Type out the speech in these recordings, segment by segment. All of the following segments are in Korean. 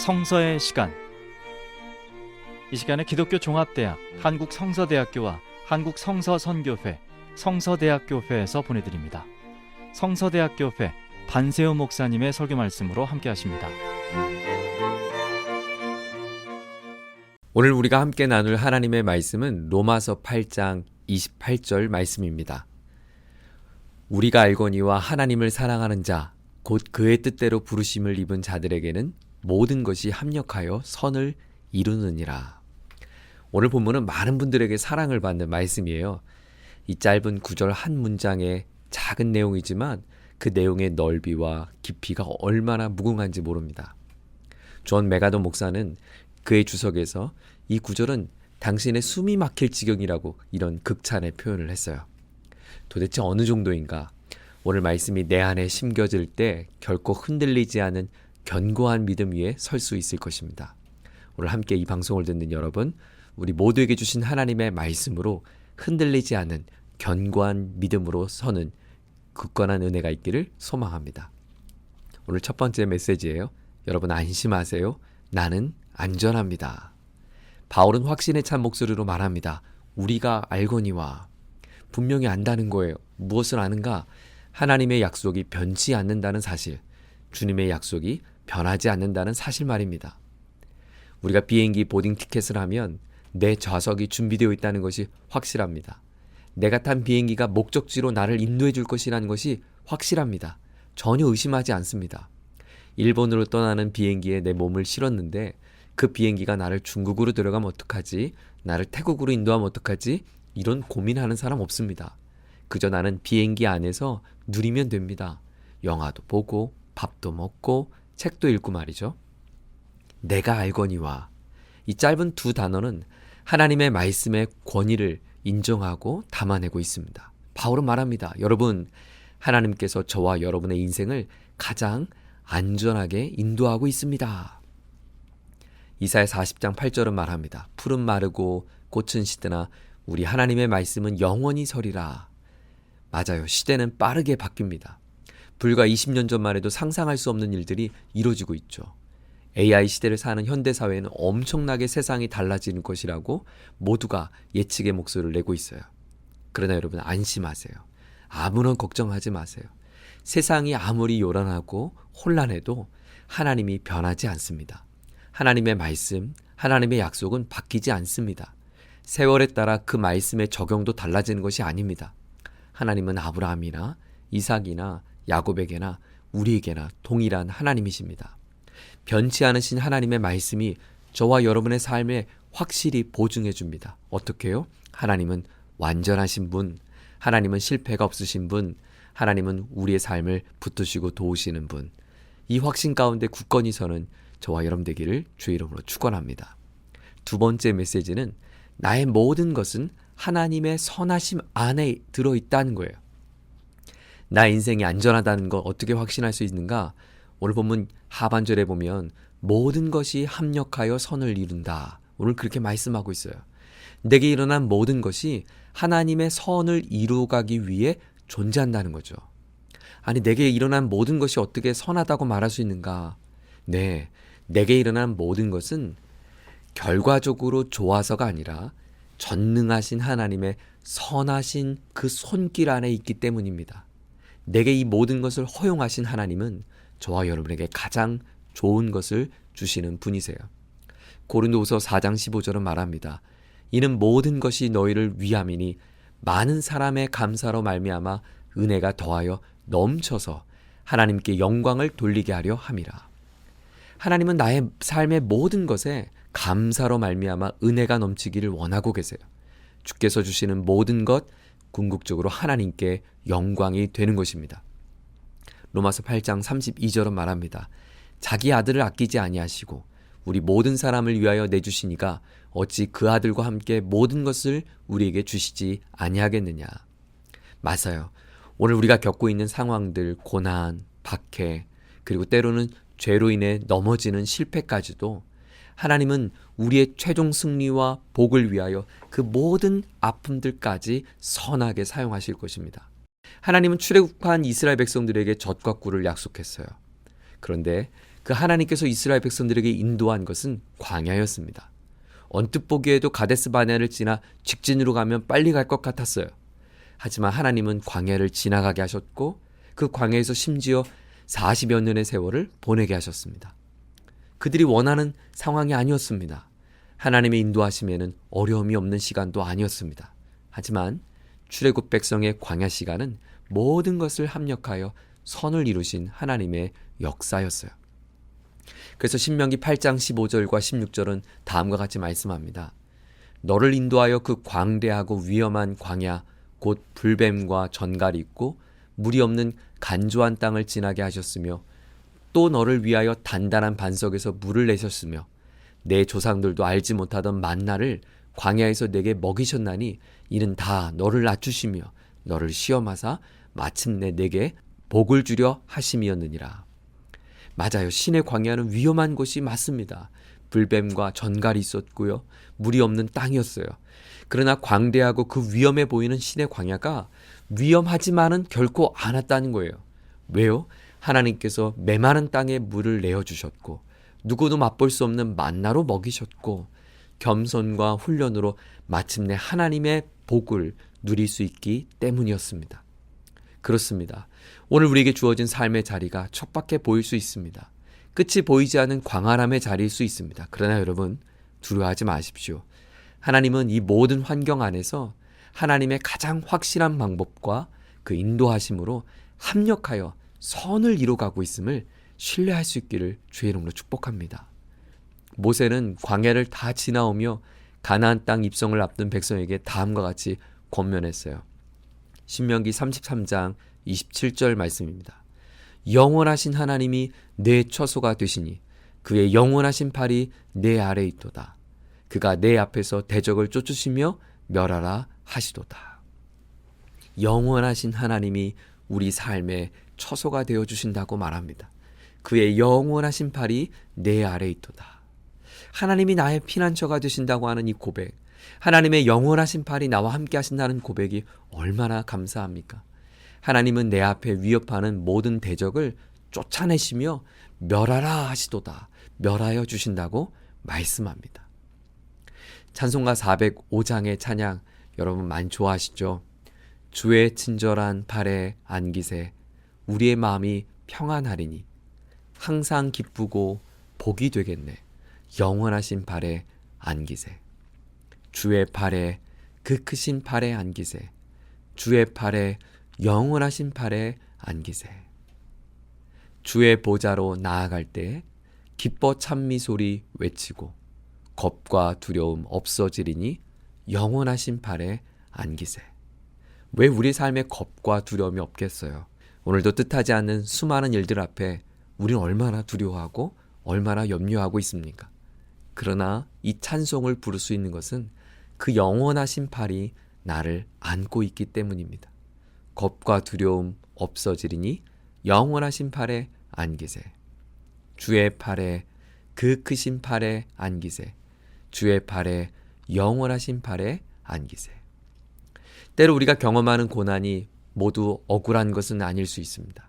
성서의 시간. 이 시간에 기독교 종합대학 한국성서대학교와 한국성서선교회 성서대학교회에서 보내드립니다. 성서대학교회 반세우 목사님의 설교 말씀으로 함께 하십니다. 오늘 우리가 함께 나눌 하나님의 말씀은 로마서 8장 28절 말씀입니다. 우리가 알거니와 하나님을 사랑하는 자, 곧 그의 뜻대로 부르심을 입은 자들에게는 모든 것이 합력하여 선을 이루느니라. 오늘 본문은 많은 분들에게 사랑을 받는 말씀이에요. 이 짧은 구절 한 문장의 작은 내용이지만 그 내용의 넓이와 깊이가 얼마나 무궁한지 모릅니다. 존 메가더 목사는 그의 주석에서 이 구절은 당신의 숨이 막힐 지경이라고 이런 극찬의 표현을 했어요. 도대체 어느 정도인가? 오늘 말씀이 내 안에 심겨질 때 결코 흔들리지 않은 견고한 믿음 위에 설 수 있을 것입니다. 오늘 함께 이 방송을 듣는 여러분, 우리 모두에게 주신 하나님의 말씀으로 흔들리지 않은 견고한 믿음으로 서는 굳건한 은혜가 있기를 소망합니다. 오늘 첫 번째 메시지예요. 여러분 안심하세요. 나는 안전합니다. 바울은 확신에 찬 목소리로 말합니다. 우리가 알거니와. 분명히 안다는 거예요. 무엇을 아는가? 하나님의 약속이 변치 않는다는 사실, 주님의 약속이 변하지 않는다는 사실 말입니다. 우리가 비행기 보딩 티켓을 하면 내 좌석이 준비되어 있다는 것이 확실합니다. 내가 탄 비행기가 목적지로 나를 인도해 줄 것이라는 것이 확실합니다. 전혀 의심하지 않습니다. 일본으로 떠나는 비행기에 내 몸을 실었는데 그 비행기가 나를 중국으로 데려가면 어떡하지? 나를 태국으로 인도하면 어떡하지? 이런 고민하는 사람 없습니다. 그저 나는 비행기 안에서 누리면 됩니다. 영화도 보고 밥도 먹고 책도 읽고 말이죠. 내가 알거니와. 이 짧은 두 단어는 하나님의 말씀의 권위를 인정하고 담아내고 있습니다. 바울은 말합니다. 여러분, 하나님께서 저와 여러분의 인생을 가장 안전하게 인도하고 있습니다. 이사야 40장 8절은 말합니다. 풀은 마르고 꽃은 시드나 우리 하나님의 말씀은 영원히 서리라. 맞아요. 시대는 빠르게 바뀝니다. 불과 20년 전만 해도 상상할 수 없는 일들이 이루어지고 있죠. AI 시대를 사는 현대사회는 엄청나게 세상이 달라지는 것이라고 모두가 예측의 목소리를 내고 있어요. 그러나 여러분 안심하세요. 아무런 걱정하지 마세요. 세상이 아무리 요란하고 혼란해도 하나님이 변하지 않습니다. 하나님의 말씀, 하나님의 약속은 바뀌지 않습니다. 세월에 따라 그 말씀의 적용도 달라지는 것이 아닙니다. 하나님은 아브라함이나 이삭이나 야곱에게나 우리에게나 동일한 하나님이십니다. 변치 않으신 하나님의 말씀이 저와 여러분의 삶에 확실히 보증해 줍니다. 어떻게 해요? 하나님은 완전하신 분, 하나님은 실패가 없으신 분, 하나님은 우리의 삶을 붙드시고 도우시는 분. 이 확신 가운데 굳건히 서는 저와 여러분 되기를 주의 이름으로 축원합니다. 두 번째 메시지는 나의 모든 것은 하나님의 선하심 안에 들어있다는 거예요. 나 인생이 안전하다는 거 어떻게 확신할 수 있는가? 오늘 본문 하반절에 보면 모든 것이 합력하여 선을 이룬다. 오늘 그렇게 말씀하고 있어요. 내게 일어난 모든 것이 하나님의 선을 이루어가기 위해 존재한다는 거죠. 아니, 내게 일어난 모든 것이 어떻게 선하다고 말할 수 있는가? 네, 내게 일어난 모든 것은 결과적으로 좋아서가 아니라 전능하신 하나님의 선하신 그 손길 안에 있기 때문입니다. 내게 이 모든 것을 허용하신 하나님은 저와 여러분에게 가장 좋은 것을 주시는 분이세요. 고린도후서 4장 15절은 말합니다. 이는 모든 것이 너희를 위함이니 많은 사람의 감사로 말미암아 은혜가 더하여 넘쳐서 하나님께 영광을 돌리게 하려 함이라. 하나님은 나의 삶의 모든 것에 감사로 말미암아 은혜가 넘치기를 원하고 계세요. 주께서 주시는 모든 것 궁극적으로 하나님께 영광이 되는 것입니다. 로마서 8장 32절은 말합니다. 자기 아들을 아끼지 아니하시고 우리 모든 사람을 위하여 내주시니가 어찌 그 아들과 함께 모든 것을 우리에게 주시지 아니하겠느냐. 맞아요. 오늘 우리가 겪고 있는 상황들, 고난, 박해, 그리고 때로는 죄로 인해 넘어지는 실패까지도 하나님은 우리의 최종 승리와 복을 위하여 그 모든 아픔들까지 선하게 사용하실 것입니다. 하나님은 출애굽한 이스라엘 백성들에게 젖과 꿀을 약속했어요. 그런데 그 하나님께서 이스라엘 백성들에게 인도한 것은 광야였습니다. 언뜻 보기에도 가데스 바네아를 지나 직진으로 가면 빨리 갈 것 같았어요. 하지만 하나님은 광야를 지나가게 하셨고 그 광야에서 심지어 40여 년의 세월을 보내게 하셨습니다. 그들이 원하는 상황이 아니었습니다. 하나님의 인도하심에는 어려움이 없는 시간도 아니었습니다. 하지만 출애굽 백성의 광야 시간은 모든 것을 합력하여 선을 이루신 하나님의 역사였어요. 그래서 신명기 8장 15절과 16절은 다음과 같이 말씀합니다. 너를 인도하여 그 광대하고 위험한 광야 곧 불뱀과 전갈이 있고 물이 없는 간조한 땅을 지나게 하셨으며 또 너를 위하여 단단한 반석에서 물을 내셨으며 내 조상들도 알지 못하던 만나를 광야에서 내게 먹이셨나니 이는 다 너를 낮추시며 너를 시험하사 마침내 내게 복을 주려 하심이었느니라. 맞아요. 신의 광야는 위험한 곳이 맞습니다. 불뱀과 전갈이 있었고요. 물이 없는 땅이었어요. 그러나 광대하고 그 위험해 보이는 신의 광야가 위험하지만은 결코 않았다는 거예요. 왜요? 하나님께서 메마른 땅에 물을 내어주셨고 누구도 맛볼 수 없는 만나로 먹이셨고 겸손과 훈련으로 마침내 하나님의 복을 누릴 수 있기 때문이었습니다. 그렇습니다. 오늘 우리에게 주어진 삶의 자리가 척박해 보일 수 있습니다. 끝이 보이지 않은 광활함의 자리일 수 있습니다. 그러나 여러분 두려워하지 마십시오. 하나님은 이 모든 환경 안에서 하나님의 가장 확실한 방법과 그 인도하심으로 합력하여 선을 이루어가고 있음을 신뢰할 수 있기를 주의 이름으로 축복합니다. 모세는 광야를 다 지나오며 가나안 땅 입성을 앞둔 백성에게 다음과 같이 권면했어요. 신명기 33장 27절 말씀입니다. 영원하신 하나님이 내 처소가 되시니 그의 영원하신 팔이 내 아래에 있도다. 그가 내 앞에서 대적을 쫓으시며 멸하라 하시도다. 영원하신 하나님이 우리 삶의 처소가 되어주신다고 말합니다. 그의 영원하신 팔이 내 아래에 있도다. 하나님이 나의 피난처가 되신다고 하는 이 고백, 하나님의 영원하신 팔이 나와 함께 하신다는 고백이 얼마나 감사합니까? 하나님은 내 앞에 위협하는 모든 대적을 쫓아내시며 멸하라 하시도다. 멸하여 주신다고 말씀합니다. 찬송가 405장의 찬양 여러분 많이 좋아하시죠? 주의 친절한 발에 안기세 우리의 마음이 평안하리니 항상 기쁘고 복이 되겠네. 영원하신 발에 안기세. 주의 발에 그 크신 발에 안기세. 주의 발에 영원하신 발에 안기세. 주의 보좌로 나아갈 때 기뻐 찬미 소리 외치고 겁과 두려움 없어지리니 영원하신 발에 안기세. 왜 우리 삶에 겁과 두려움이 없겠어요? 오늘도 뜻하지 않는 수많은 일들 앞에 우리는 얼마나 두려워하고 얼마나 염려하고 있습니까? 그러나 이 찬송을 부를 수 있는 것은 그 영원하신 팔이 나를 안고 있기 때문입니다. 겁과 두려움 없어지리니 영원하신 팔에 안기세. 주의 팔에 그 크신 팔에 안기세. 주의 팔에 영원하신 팔에 안기세. 때로 우리가 경험하는 고난이 모두 억울한 것은 아닐 수 있습니다.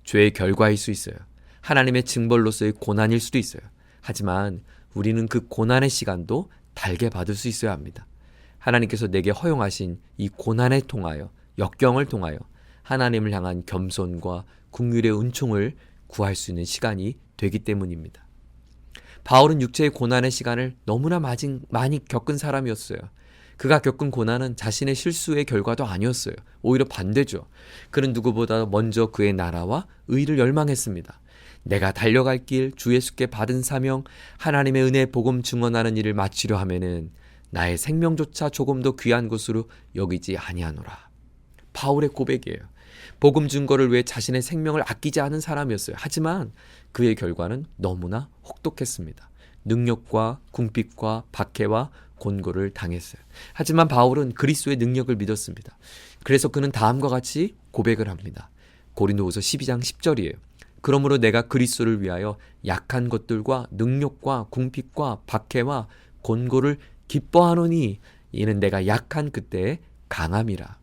죄의 결과일 수 있어요. 하나님의 징벌로서의 고난일 수도 있어요. 하지만 우리는 그 고난의 시간도 달게 받을 수 있어야 합니다. 하나님께서 내게 허용하신 이 고난을 통하여 역경을 통하여 하나님을 향한 겸손과 긍휼의 은총을 구할 수 있는 시간이 되기 때문입니다. 바울은 육체의 고난의 시간을 너무나 많이 겪은 사람이었어요. 그가 겪은 고난은 자신의 실수의 결과도 아니었어요. 오히려 반대죠. 그는 누구보다 먼저 그의 나라와 의를 열망했습니다. 내가 달려갈 길, 주 예수께 받은 사명, 하나님의 은혜의 복음 증언하는 일을 마치려 하면은 나의 생명조차 조금 더 귀한 것으로 여기지 아니하노라. 바울의 고백이에요. 복음 증거를 위해 자신의 생명을 아끼지 않은 사람이었어요. 하지만 그의 결과는 너무나 혹독했습니다. 능력과 궁핍과 박해와 곤고를 당했어요. 하지만 바울은 그리스도의 능력을 믿었습니다. 그래서 그는 다음과 같이 고백을 합니다. 고린도후서 12장 10절이에요. 그러므로 내가 그리스도를 위하여 약한 것들과 능력과 궁핍과 박해와 곤고를 기뻐하노니 이는 내가 약한 그때의 강함이라.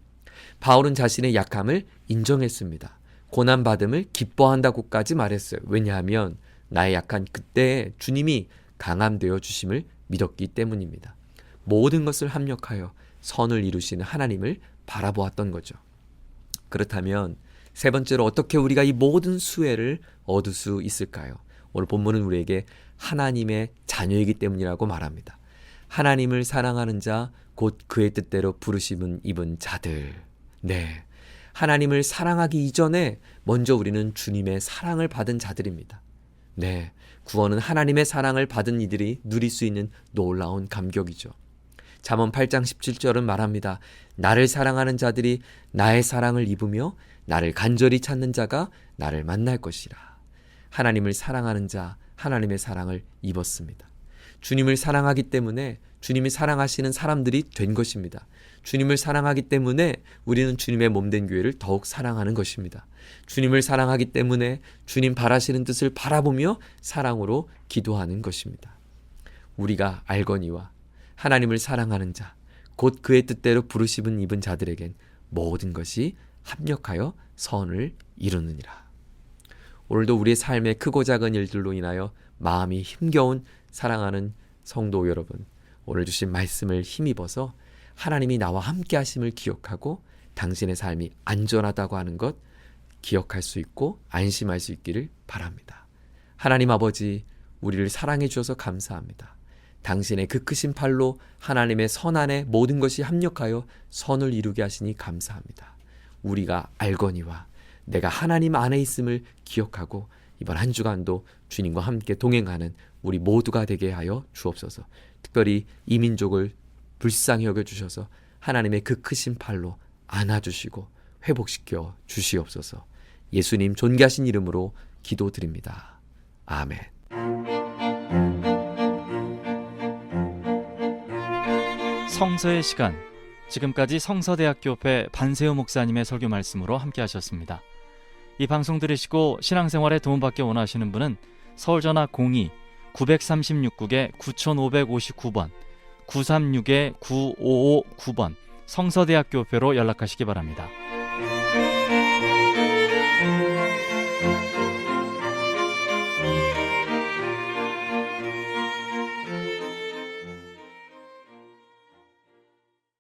바울은 자신의 약함을 인정했습니다. 고난받음을 기뻐한다고까지 말했어요. 왜냐하면 나의 약한 그때에 주님이 강함 되어 주심을 믿었기 때문입니다. 모든 것을 합력하여 선을 이루시는 하나님을 바라보았던 거죠. 그렇다면 세 번째로 어떻게 우리가 이 모든 수혜를 얻을 수 있을까요? 오늘 본문은 우리에게 하나님의 자녀이기 때문이라고 말합니다. 하나님을 사랑하는 자, 곧 그의 뜻대로 부르심은 입은 자들. 네, 하나님을 사랑하기 이전에 먼저 우리는 주님의 사랑을 받은 자들입니다. 네, 구원은 하나님의 사랑을 받은 이들이 누릴 수 있는 놀라운 감격이죠. 잠언 8장 17절은 말합니다. 나를 사랑하는 자들이 나의 사랑을 입으며 나를 간절히 찾는 자가 나를 만날 것이라. 하나님을 사랑하는 자, 하나님의 사랑을 입었습니다. 주님을 사랑하기 때문에 주님이 사랑하시는 사람들이 된 것입니다. 주님을 사랑하기 때문에 우리는 주님의 몸된 교회를 더욱 사랑하는 것입니다. 주님을 사랑하기 때문에 주님 바라시는 뜻을 바라보며 사랑으로 기도하는 것입니다. 우리가 알거니와 하나님을 사랑하는 자, 곧 그의 뜻대로 부르심은 입은 자들에겐 모든 것이 합력하여 선을 이루느니라. 오늘도 우리의 삶의 크고 작은 일들로 인하여 마음이 힘겨운 사랑하는 성도 여러분, 오늘 주신 말씀을 힘입어서 하나님이 나와 함께 하심을 기억하고 당신의 삶이 안전하다고 하는 것 기억할 수 있고 안심할 수 있기를 바랍니다. 하나님 아버지, 우리를 사랑해 주셔서 감사합니다. 당신의 그 크신 팔로 하나님의 선 안에 모든 것이 합력하여 선을 이루게 하시니 감사합니다. 우리가 알거니와 내가 하나님 안에 있음을 기억하고 이번 한 주간도 주님과 함께 동행하는 우리 모두가 되게 하여 주옵소서. 특별히 이 민족을 불쌍히 여겨주셔서 하나님의 그 크신 팔로 안아주시고 회복시켜 주시옵소서. 예수님 존귀하신 이름으로 기도드립니다. 아멘. 성서의 시간, 지금까지 성서대학교회 반세우 목사님의 설교 말씀으로 함께 하셨습니다. 이 방송 들으시고 신앙생활에 도움받기 원하시는 분은 서울전화 02-936국에 9559번 936-9559번 성서대학교회로 연락하시기 바랍니다.